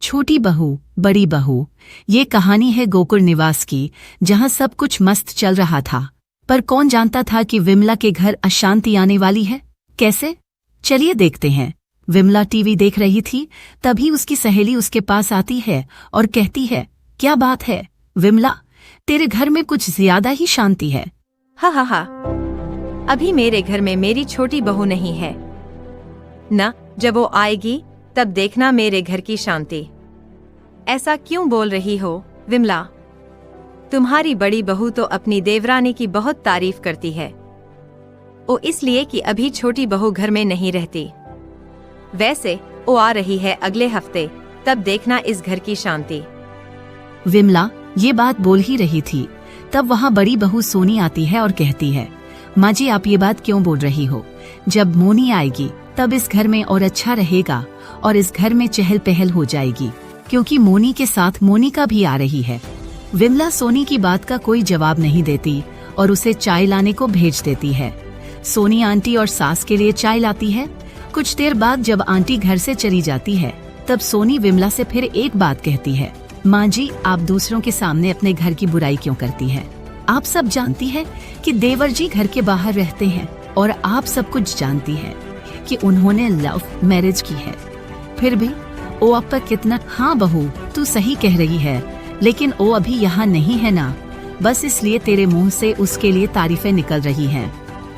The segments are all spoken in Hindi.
छोटी बहू बड़ी बहू। ये कहानी है गोकुल निवास की, जहाँ सब कुछ मस्त चल रहा था। पर कौन जानता था कि विमला के घर अशांति आने वाली है। कैसे? चलिए देखते हैं। विमला टीवी देख रही थी, तभी उसकी सहेली उसके पास आती है और कहती है, क्या बात है विमला, तेरे घर में कुछ ज्यादा ही शांति है। हा हा हा, अभी मेरे घर में मेरी छोटी बहू नहीं है ना, जब वो आएगी तब देखना मेरे घर की शांति। ऐसा क्यों बोल रही हो विमला? तुम्हारी बड़ी बहू तो अपनी देवरानी की बहुत तारीफ करती है। वो इसलिए कि अभी छोटी बहू घर में नहीं रहती। वैसे वो आ रही है अगले हफ्ते, तब देखना इस घर की शांति। विमला ये बात बोल ही रही थी, तब वहाँ बड़ी बहू सोनी आती है और कहती है, माँ जी आप ये बात क्यों बोल रही हो? जब मोनी आएगी तब इस घर में और अच्छा रहेगा और इस घर में चहल पहल हो जाएगी, क्योंकि मोनी के साथ मोनिका भी आ रही है। विमला सोनी की बात का कोई जवाब नहीं देती और उसे चाय लाने को भेज देती है। सोनी आंटी और सास के लिए चाय लाती है। कुछ देर बाद जब आंटी घर से चली जाती है, तब सोनी विमला से फिर एक बात कहती है, माँ जी आप दूसरों के सामने अपने घर की बुराई क्यों करती हैं? आप सब जानती है कि देवर जी घर के बाहर रहते हैं और आप सब कुछ जानती है कि उन्होंने लव मैरिज की है। फिर भी ओ अब पर कितना। हाँ बहू तू सही कह रही है, लेकिन ओ अभी यहाँ नहीं है ना, बस इसलिए तेरे मुंह से उसके लिए तारीफें निकल रही हैं।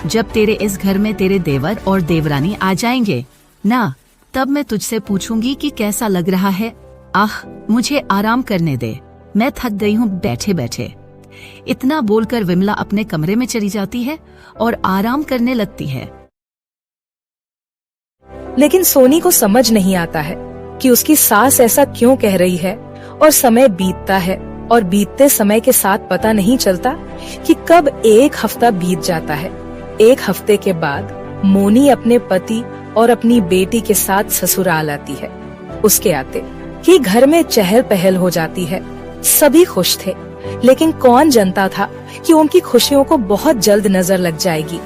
जब तेरे इस घर में तेरे देवर और देवरानी आ जाएंगे ना, तब मैं तुझसे पूछूंगी कि कैसा लग रहा है। आह मुझे आराम करने दे, मैं थक गई हूँ बैठे बैठे। इतना बोलकर विमला अपने कमरे में चली जाती है और आराम करने लगती है। लेकिन सोनी को समझ नहीं आता है कि उसकी सास ऐसा क्यों कह रही है। और समय बीतता है और बीतते समय के साथ पता नहीं चलता कि कब एक हफ्ता बीत जाता है। एक हफ्ते के बाद मोनी अपने पति और अपनी बेटी के साथ ससुराल आती है। उसके आते ही घर में चहल पहल हो जाती है। सभी खुश थे, लेकिन कौन जानता था कि उनकी खुशियों को बहुत जल्द नजर लग जाएगी।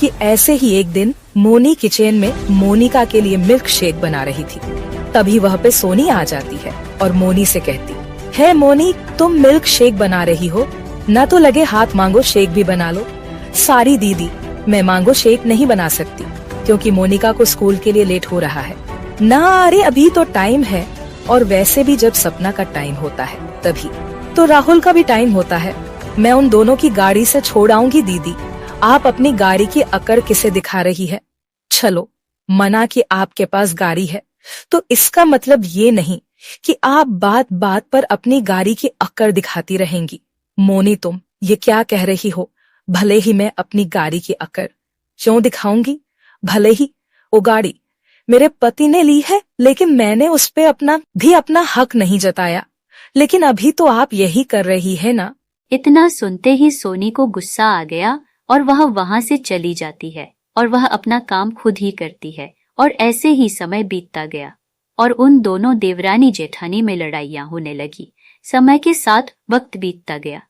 कि ऐसे ही एक दिन मोनी किचन में मोनिका के लिए मिल्क शेक बना रही थी। तभी वह पे सोनी आ जाती है और मोनी से कहती है, मोनी तुम मिल्क शेक बना रही हो ना, तो लगे हाथ मांगो शेक भी बना लो। सारी दीदी, मैं मांगो शेक नहीं बना सकती क्योंकि मोनिका को स्कूल के लिए लेट हो रहा है ना। अरे अभी तो टाइम है, और वैसे भी जब सपना का टाइम होता है तभी तो राहुल का भी टाइम होता है। मैं उन दोनों की गाड़ी से छोड़ आऊंगी दीदी। आप अपनी गाड़ी की अकड़ किसे दिखा रही है? चलो मना कि आपके पास गाड़ी है, तो इसका मतलब ये नहीं कि आप बात बात पर अपनी गाड़ी की अकड़ दिखाती रहेंगी। मोनी तुम ये क्या कह रही हो? भले ही मैं अपनी गाड़ी की अकड़ क्यों दिखाऊंगी? भले ही वो गाड़ी मेरे पति ने ली है, लेकिन मैंने उस पे अपना हक नहीं जताया। लेकिन अभी तो आप यही कर रही है ना। इतना सुनते ही सोनी को गुस्सा आ गया और वह वहाँ से चली जाती है और वह अपना काम खुद ही करती है। और ऐसे ही समय बीतता गया और उन दोनों देवरानी जेठानी में लड़ाइयाँ होने लगी। समय के साथ वक्त बीतता गया।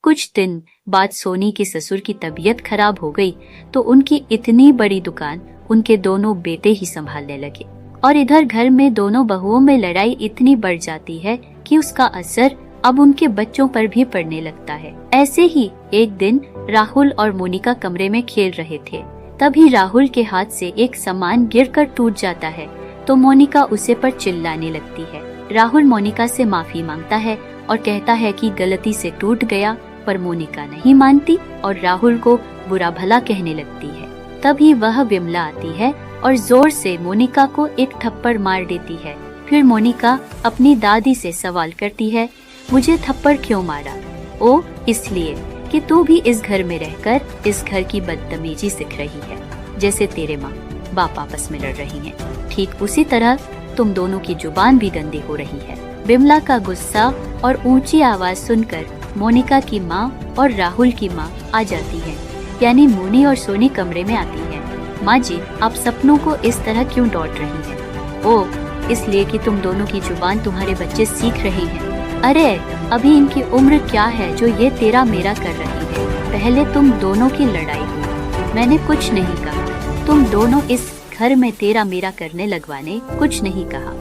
कुछ दिन बाद सोनी के ससुर की तबीयत खराब हो गई, तो उनकी इतनी बड़ी दुकान उनके दोनों बेटे ही संभालने लगे। और इधर घर में दोनों बहुओं में लड़ाई इतनी बढ़ जाती है कि उसका असर अब उनके बच्चों पर भी पड़ने लगता है। ऐसे ही एक दिन राहुल और मोनिका कमरे में खेल रहे थे। तभी राहुल के हाथ से एक सामान गिरकर टूट जाता है, तो मोनिका उसे पर चिल्लाने लगती है। राहुल मोनिका से माफी मांगता है और कहता है कि गलती से टूट गया, पर मोनिका नहीं मानती और राहुल को बुरा भला कहने लगती है। तभी वह विमला आती है और जोर से मोनिका को एक थप्पड़ मार देती है। फिर मोनिका अपनी दादी से सवाल करती है, मुझे थप्पड़ क्यों मारा? ओ इसलिए कि तू भी इस घर में रहकर इस घर की बदतमीजी सीख रही है, जैसे तेरे माँ बाप आपस में लड़ रही हैं। ठीक उसी तरह तुम दोनों की जुबान भी गंदी हो रही है। विमला का गुस्सा और ऊंची आवाज सुनकर मोनिका की माँ और राहुल की माँ आ जाती है, यानी मोनी और सोनी कमरे में आती है। माँ जी आप सपनों को इस तरह क्यों डांट रही हैं? ओ इसलिए कि तुम दोनों की जुबान तुम्हारे बच्चे सीख रहे हैं। अरे अभी इनकी उम्र क्या है जो ये तेरा मेरा कर रही है? पहले तुम दोनों की लड़ाई हुई, मैंने कुछ नहीं कहा। तुम दोनों इस घर में तेरा मेरा करने लगवाने कुछ नहीं कहा।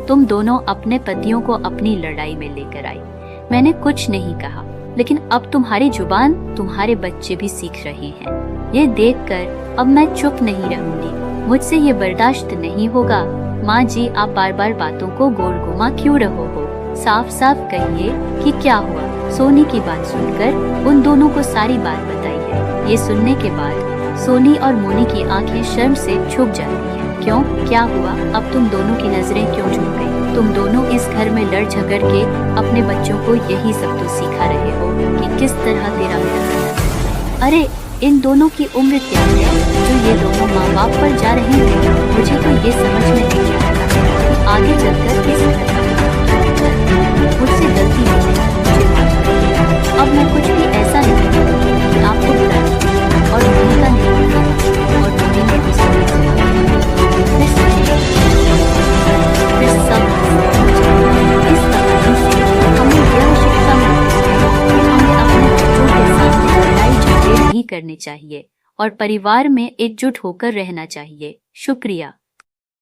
तुम दोनों अपने पतियों को अपनी लड़ाई में लेकर आई। मैंने कुछ नहीं कहा, लेकिन अब तुम्हारी जुबान तुम्हारे बच्चे भी सीख रहे हैं। ये देखकर अब मैं चुप नहीं रहूंगी, मुझसे ये बर्दाश्त नहीं होगा। माँ जी, आप बार बार बातों को गोल घुमा क्यों रहो हो? साफ साफ कहिए कि क्या हुआ। सोनी की बात सुनकर उन दोनों को सारी बात बताई है। ये सुनने के बाद सोनी और मोनी की आंखें शर्म से झुक जाती हैं। क्यों, क्या हुआ? अब तुम दोनों की नजरें क्यों झुक गई? तुम दोनों इस घर में लड़ झगड़ के अपने बच्चों को यही सब तो सिखा रहे हो कि किस तरह तेरा प्यार करना है। अरे इन दोनों की उम्र क्या है जो ये दोनों माँ बाप पर जा रहे हैं? मुझे तो ये समझ में नहीं आ रहा कि आगे चलकर इस घर का मुझसे गलती हो गई, मुझे माफ करिए। अब मैं कुछ भी ऐसा नहीं करूँगी कि आपको बुरा लगे। और मोनी का नहीं होगा, और मोनी ने भी सोनी से कहा। फिर सब इस कहानी से हमें यह शिक्षा मिलती है कि हमें अपने बच्चों के सामने लड़ाई झगड़े नहीं करने चाहिए और परिवार में एकजुट होकर रहना चाहिए। शुक्रिया।